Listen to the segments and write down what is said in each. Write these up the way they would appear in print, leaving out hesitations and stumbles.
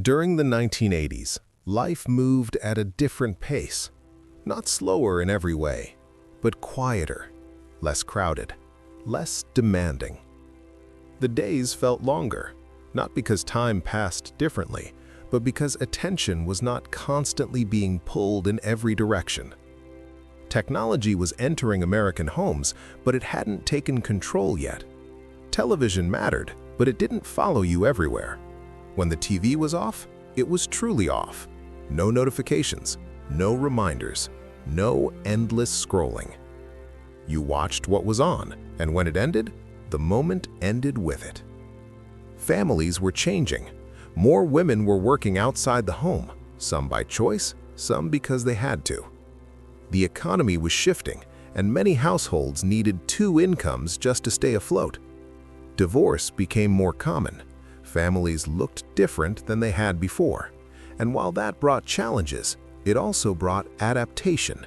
During the 1980s, life moved at a different pace. Not slower in every way, but quieter, less crowded, less demanding. The days felt longer, not because time passed differently, but because attention was not constantly being pulled in every direction. Technology was entering American homes, but it hadn't taken control yet. Television mattered, but it didn't follow you everywhere. When the TV was off, it was truly off. No notifications, no reminders, no endless scrolling. You watched what was on, and when it ended, the moment ended with it. Families were changing. More women were working outside the home, some by choice, some because they had to. The economy was shifting, and many households needed two incomes just to stay afloat. Divorce became more common. Families looked different than they had before. And while that brought challenges, it also brought adaptation.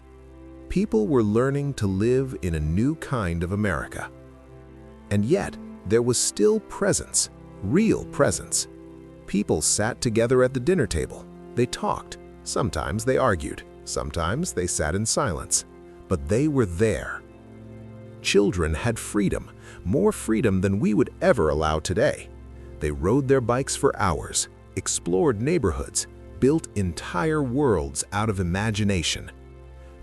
People were learning to live in a new kind of America. And yet, there was still presence, real presence. People sat together at the dinner table. They talked. Sometimes they argued. Sometimes they sat in silence. But they were there. Children had freedom, more freedom than we would ever allow today. They rode their bikes for hours, explored neighborhoods, built entire worlds out of imagination.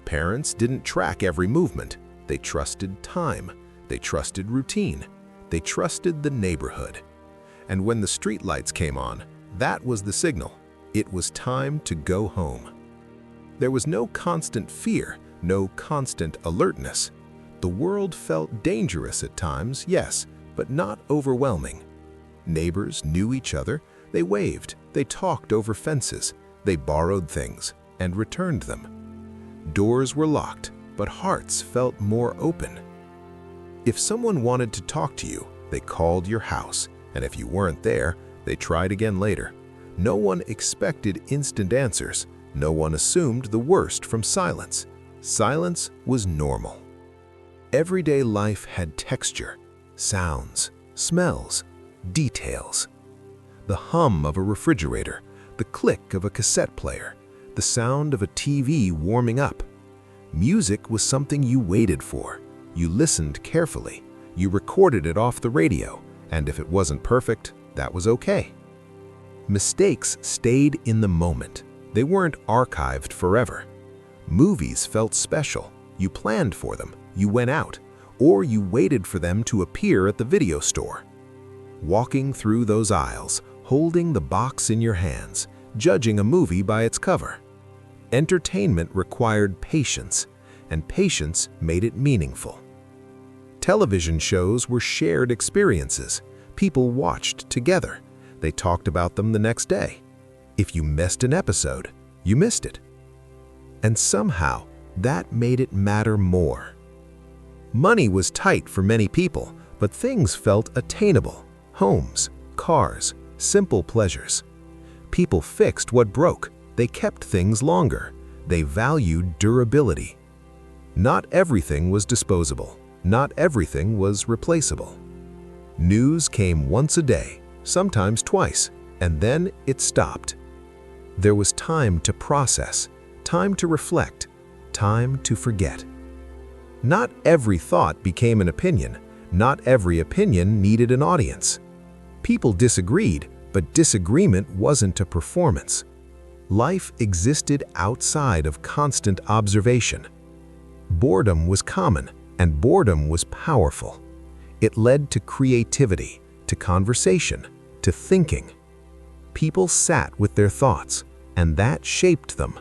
Parents didn't track every movement. They trusted time. They trusted routine. They trusted the neighborhood. And when the streetlights came on, that was the signal. It was time to go home. There was no constant fear, no constant alertness. The world felt dangerous at times, yes, but not overwhelming. Neighbors knew each other. They waved. They talked over fences. They borrowed things and returned them. Doors were locked, but hearts felt more open. If someone wanted to talk to you, they called your house, and if you weren't there, they tried again later. No one expected instant answers. No one assumed the worst from silence. Silence was normal. Everyday life had texture, sounds, smells, details. The hum of a refrigerator, the click of a cassette player, the sound of a TV warming up. Music was something you waited for. You listened carefully. You recorded it off the radio, and if it wasn't perfect, that was okay. Mistakes stayed in the moment. They weren't archived forever. Movies felt special. You planned for them. You went out, or you waited for them to appear at the video store. Walking through those aisles, holding the box in your hands, judging a movie by its cover. Entertainment required patience, and patience made it meaningful. Television shows were shared experiences. People watched together. They talked about them the next day. If you missed an episode, you missed it. And somehow, that made it matter more. Money was tight for many people, but things felt attainable. Homes, cars, simple pleasures. People fixed what broke. They kept things longer. They valued durability. Not everything was disposable. Not everything was replaceable. News came once a day, sometimes twice, and then it stopped. There was time to process, time to reflect, time to forget. Not every thought became an opinion. Not every opinion needed an audience. People disagreed, but disagreement wasn't a performance. Life existed outside of constant observation. Boredom was common, and boredom was powerful. It led to creativity, to conversation, to thinking. People sat with their thoughts, and that shaped them.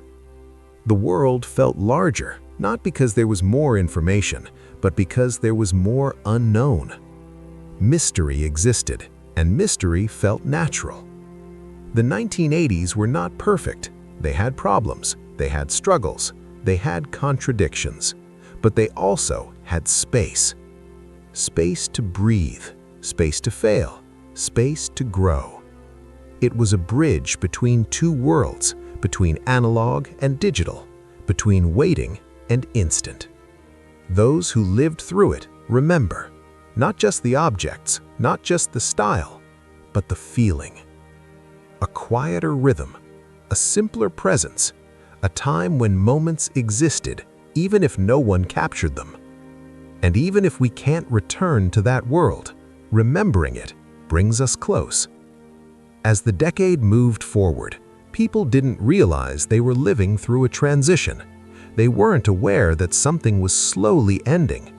The world felt larger, not because there was more information, but because there was more unknown. Mystery existed, and mystery felt natural. The 1980s were not perfect. They had problems, they had struggles, they had contradictions, but they also had space. Space to breathe, space to fail, space to grow. It was a bridge between two worlds, between analog and digital, between waiting and instant. Those who lived through it remember, not just the objects, not just the style, but the feeling. a quieter rhythm, a simpler presence, a time when moments existed even if no one captured them. And even if we can't return to that world, remembering it brings us close. As the decade moved forward, people didn't realize they were living through a transition. They weren't aware that something was slowly ending.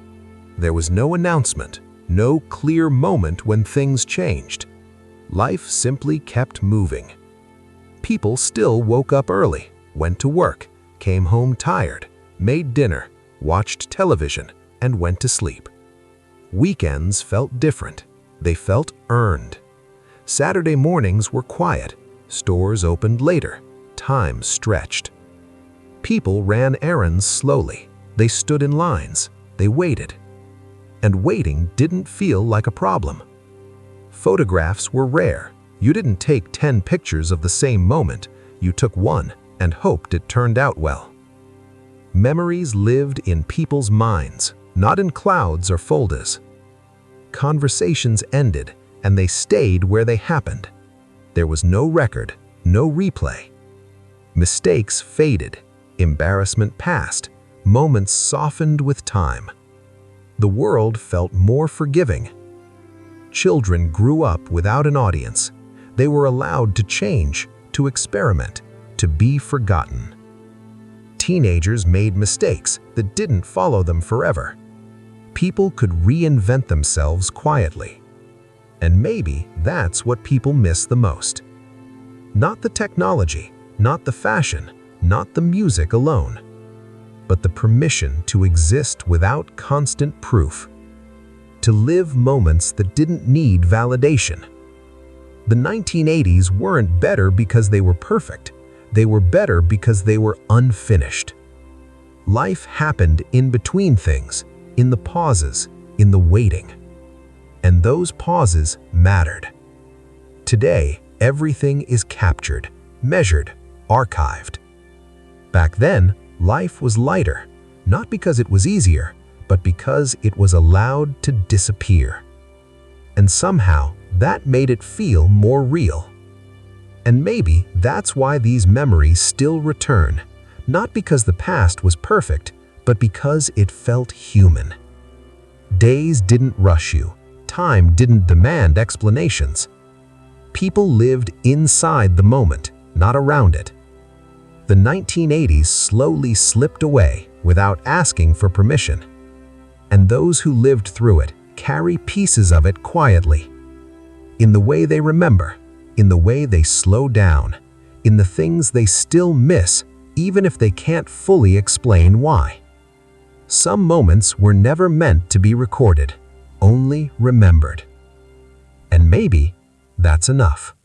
There was no announcement, no clear moment when things changed. Life simply kept moving. People still woke up early, went to work, came home tired, made dinner, watched television, and went to sleep. Weekends felt different. They felt earned. Saturday mornings were quiet. Stores opened later. Time stretched. People ran errands slowly. They stood in lines. They waited. And waiting didn't feel like a problem. Photographs were rare. You didn't take 10 pictures of the same moment. You took one and hoped it turned out well. Memories lived in people's minds, not in clouds or folders. Conversations ended, and they stayed where they happened. There was no record, no replay. Mistakes faded, embarrassment passed, moments softened with time. The world felt more forgiving. Children grew up without an audience. They were allowed to change, to experiment, to be forgotten. Teenagers made mistakes that didn't follow them forever. People could reinvent themselves quietly. And maybe that's what people miss the most. Not the technology, not the fashion, not the music alone, but the permission to exist without constant proof. To live moments that didn't need validation. The 1980s weren't better because they were perfect. They were better because they were unfinished. Life happened in between things, in the pauses, in the waiting. And those pauses mattered. Today, everything is captured, measured, archived. Back then, life was lighter, not because it was easier, but because it was allowed to disappear. And somehow, that made it feel more real. And maybe that's why these memories still return, not because the past was perfect, but because it felt human. Days didn't rush you. Time didn't demand explanations. People lived inside the moment, not around it. The 1980s slowly slipped away without asking for permission. And those who lived through it carry pieces of it quietly. In the way they remember, in the way they slow down, in the things they still miss, even if they can't fully explain why. Some moments were never meant to be recorded, only remembered. And maybe that's enough.